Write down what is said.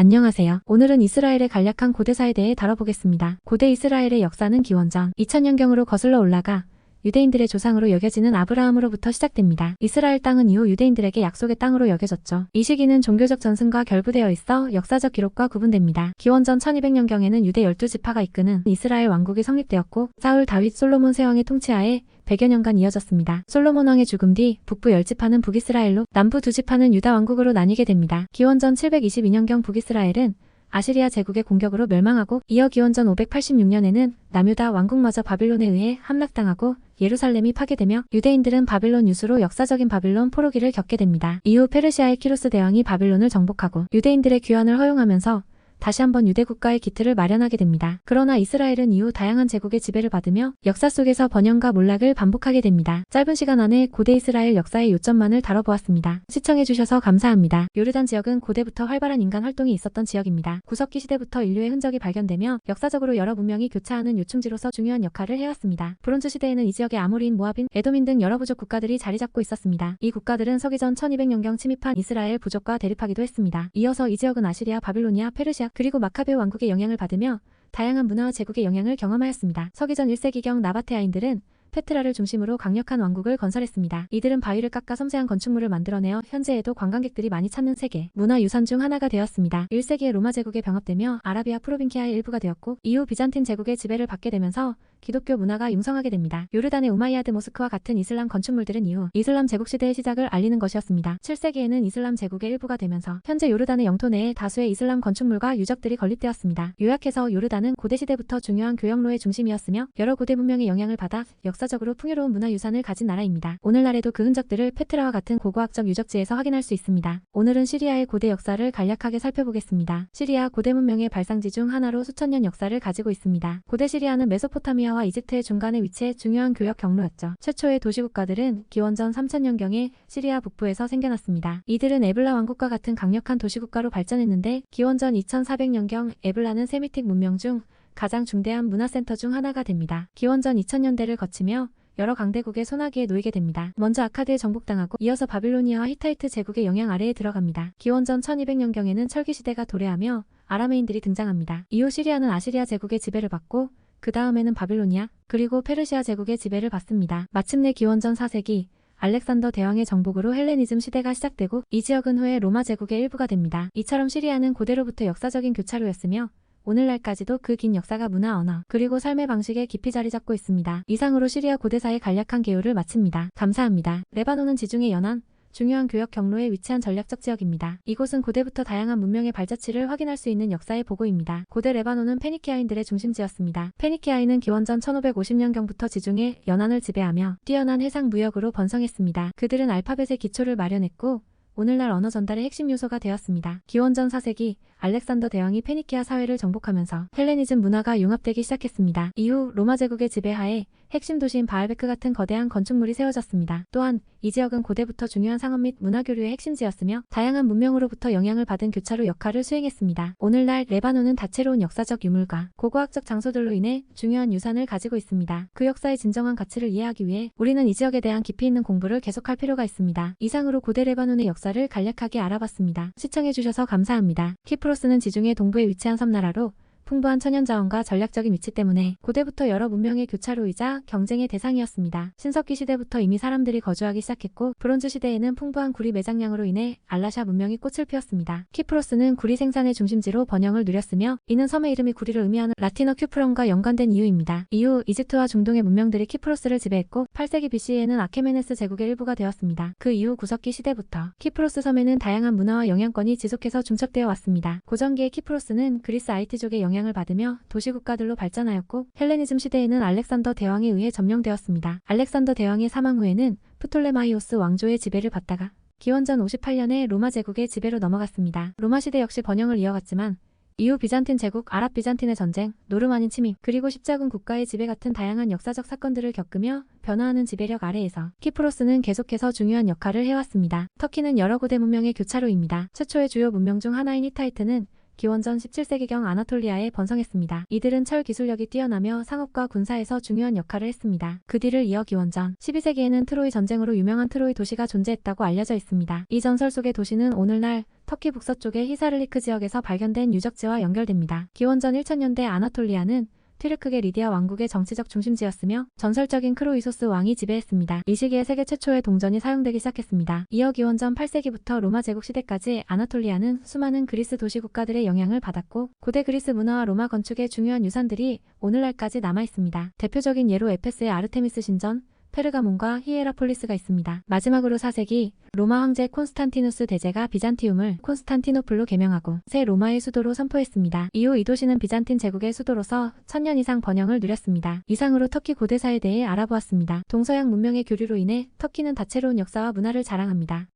안녕하세요. 오늘은 이스라엘의 간략한 고대사에 대해 다뤄보겠습니다. 고대 이스라엘의 역사는 기원전 2000년경으로 거슬러 올라가 유대인들의 조상으로 여겨지는 아브라함으로부터 시작됩니다. 이스라엘 땅은 이후 유대인들에게 약속의 땅으로 여겨졌죠. 이 시기는 종교적 전승과 결부되어 있어 역사적 기록과 구분됩니다. 기원전 1200년경에는 유대 12지파가 이끄는 이스라엘 왕국이 성립되었고 사울, 다윗, 솔로몬 세 왕의 통치하에 100여 년간 이어졌습니다. 솔로몬 왕의 죽음 뒤 북부 10지파는 북이스라엘로, 남부 2지파는 유다 왕국으로 나뉘게 됩니다. 기원전 722년경 북이스라엘은 아시리아 제국의 공격으로 멸망하고 이어 기원전 586년에는 남유다 왕국마저 바빌론에 의해 함락당하고 예루살렘이 파괴되며 유대인들은 바빌론 유수로 역사적인 바빌론 포로기를 겪게 됩니다. 이후 페르시아의 키루스 대왕이 바빌론을 정복하고 유대인들의 귀환을 허용하면서 다시 한번 유대 국가의 기틀을 마련하게 됩니다. 그러나 이스라엘은 이후 다양한 제국의 지배를 받으며 역사 속에서 번영과 몰락을 반복하게 됩니다. 짧은 시간 안에 고대 이스라엘 역사의 요점만을 다뤄보았습니다. 시청해주셔서 감사합니다. 요르단 지역은 고대부터 활발한 인간 활동이 있었던 지역입니다. 구석기 시대부터 인류의 흔적이 발견되며 역사적으로 여러 문명이 교차하는 요충지로서 중요한 역할을 해왔습니다. 브론즈 시대에는 이 지역에 아모리인, 모압인, 에돔인 등 여러 부족 국가들이 자리 잡고 있었습니다. 이 국가들은 서기전 1200년경 침입한 이스라엘 부족과 대립하기도 했습니다. 이어서 이 지역은 아시리아, 바빌로니아, 페르시아, 그리고 마카베오 왕국의 영향을 받으며 다양한 문화와 제국의 영향을 경험하였습니다. 서기전 1세기경 나바테아인들은 페트라를 중심으로 강력한 왕국을 건설했습니다. 이들은 바위를 깎아 섬세한 건축물을 만들어내어 현재에도 관광객들이 많이 찾는 세계 문화유산 중 하나가 되었습니다. 1세기에 로마 제국에 병합되며 아라비아 프로빈키아의 일부가 되었고 이후 비잔틴 제국의 지배를 받게 되면서 기독교 문화가 융성하게 됩니다. 요르단의 우마이야드 모스크와 같은 이슬람 건축물들은 이후 이슬람 제국 시대의 시작을 알리는 것이었습니다. 7세기에는 이슬람 제국의 일부가 되면서 현재 요르단의 영토 내에 다수의 이슬람 건축물과 유적들이 건립되었습니다. 요약해서 요르단은 고대시대부터 중요한 교역로의 중심이었으며 여러 고대 문명의 영향을 받아 역사적으로 풍요로운 문화유산을 가진 나라입니다. 오늘날에도 그 흔적들을 페트라와 같은 고고학적 유적지에서 확인할 수 있습니다. 오늘은 시리아의 고대 역사를 간략하게 살펴보겠습니다. 시리아 고대 문명의 발상지 중 하나로 수천 년 역사를 가지고 있습니다. 고대 시리아는 메소포타미아와 이집트의 중간에 위치해 중요한 교역 경로였죠. 최초의 도시국가들은 기원전 3000년경에 시리아 북부에서 생겨났습니다. 이들은 에블라 왕국과 같은 강력한 도시국가로 발전했는데 기원전 2400년경 에블라는 세미틱 문명 중 가장 중대한 문화센터 중 하나가 됩니다. 기원전 2000년대를 거치며 여러 강대국의 손아귀에 놓이게 됩니다. 먼저 아카드에 정복당하고 이어서 바빌로니아와 히타이트 제국의 영향 아래에 들어갑니다. 기원전 1200년경에는 철기시대가 도래하며 아라메인들이 등장합니다. 이후 시리아는 아시리아 제국의 지배를 받고 그 다음에는 바빌로니아, 그리고 페르시아 제국의 지배를 받습니다. 마침내 기원전 4세기 알렉산더 대왕의 정복으로 헬레니즘 시대가 시작되고 이 지역은 후에 로마 제국의 일부가 됩니다. 이처럼 시리아는 고대로부터 역사적인 교차로였으며 오늘날까지도 그 긴 역사가 문화, 언어, 그리고 삶의 방식에 깊이 자리 잡고 있습니다. 이상으로 시리아 고대사의 간략한 개요를 마칩니다. 감사합니다. 레바논은 지중해 연안, 중요한 교역 경로에 위치한 전략적 지역입니다. 이곳은 고대부터 다양한 문명의 발자취를 확인할 수 있는 역사의 보고입니다. 고대 레바논은 페니키아인들의 중심지였습니다. 페니키아인은 기원전 1550년경부터 지중해 연안을 지배하며 뛰어난 해상 무역으로 번성했습니다. 그들은 알파벳의 기초를 마련했고 오늘날 언어 전달의 핵심 요소가 되었습니다. 기원전 4세기 알렉산더 대왕이 페니키아 사회를 정복하면서 헬레니즘 문화가 융합되기 시작했습니다. 이후 로마 제국의 지배하에 핵심 도시인 바알베크 같은 거대한 건축물이 세워졌습니다. 또한 이 지역은 고대부터 중요한 상업 및 문화 교류의 핵심지였으며 다양한 문명으로부터 영향을 받은 교차로 역할을 수행했습니다. 오늘날 레바논은 다채로운 역사적 유물과 고고학적 장소들로 인해 중요한 유산을 가지고 있습니다. 그 역사의 진정한 가치를 이해하기 위해 우리는 이 지역에 대한 깊이 있는 공부를 계속할 필요가 있습니다. 이상으로 고대 레바논의 역사를 간략하게 알아봤습니다. 시청해주셔서 감사합니다. 키프로스는 지중해 동부에 위치한 섬나라로 풍부한 천연자원과 전략적인 위치 때문에 고대부터 여러 문명의 교차로이자 경쟁의 대상이었습니다. 신석기 시대부터 이미 사람들이 거주하기 시작했고 브론즈 시대에는 풍부한 구리 매장량으로 인해 알라샤 문명이 꽃을 피웠습니다. 키프로스는 구리 생산의 중심지로 번영을 누렸으며 이는 섬의 이름이 구리를 의미하는 라틴어 큐프론과 연관된 이유입니다. 이후 이집트와 중동의 문명들이 키프로스를 지배했고 8세기 BC에는 아케메네스 제국의 일부가 되었습니다. 그 이후 구석기 시대부터 키프로스 섬에는 다양한 문화와 영향권이 지속해서 중첩되어 왔습니다. 고전기의 키프로스는 그리스 아이티족의 영향을 받으며 도시국가들로 발전하였고 헬레니즘 시대에는 알렉산더 대왕에 의해 점령되었습니다. 알렉산더 대왕의 사망 후에는 프톨레마이오스 왕조의 지배를 받다가 기원전 58년에 로마 제국의 지배로 넘어갔습니다. 로마 시대 역시 번영을 이어갔지만 이후 비잔틴 제국, 아랍 비잔틴의 전쟁, 노르마닌 침입, 그리고 십자군 국가의 지배 같은 다양한 역사적 사건들을 겪으며 변화하는 지배력 아래에서 키프로스는 계속해서 중요한 역할을 해왔습니다. 터키는 여러 고대 문명의 교차로입니다. 최초의 주요 문명 중 하나인 히타이트는 기원전 17세기경 아나톨리아에 번성했습니다. 이들은 철 기술력이 뛰어나며 상업과 군사에서 중요한 역할을 했습니다. 그 뒤를 이어 기원전 12세기에는 트로이 전쟁으로 유명한 트로이 도시가 존재했다고 알려져 있습니다. 이 전설 속의 도시는 오늘날 터키 북서쪽의 히사를리크 지역에서 발견된 유적지와 연결됩니다. 기원전 1000년대 아나톨리아는 튀르크계 리디아 왕국의 정치적 중심지였으며 전설적인 크로이소스 왕이 지배했습니다. 이 시기에 세계 최초의 동전이 사용되기 시작했습니다. 이어 기원전 8세기부터 로마 제국 시대까지 아나톨리아는 수많은 그리스 도시 국가들의 영향을 받았고 고대 그리스 문화와 로마 건축의 중요한 유산들이 오늘날까지 남아있습니다. 대표적인 예로 에페스의 아르테미스 신전, 페르가몬과 히에라폴리스가 있습니다. 마지막으로 4세기 로마 황제 콘스탄티누스 대제가 비잔티움을 콘스탄티노플로 개명하고 새 로마의 수도로 선포했습니다. 이후 이 도시는 비잔틴 제국의 수도로서 1000년 이상 번영을 누렸습니다. 이상으로 터키 고대사에 대해 알아보았습니다. 동서양 문명의 교류로 인해 터키는 다채로운 역사와 문화를 자랑합니다.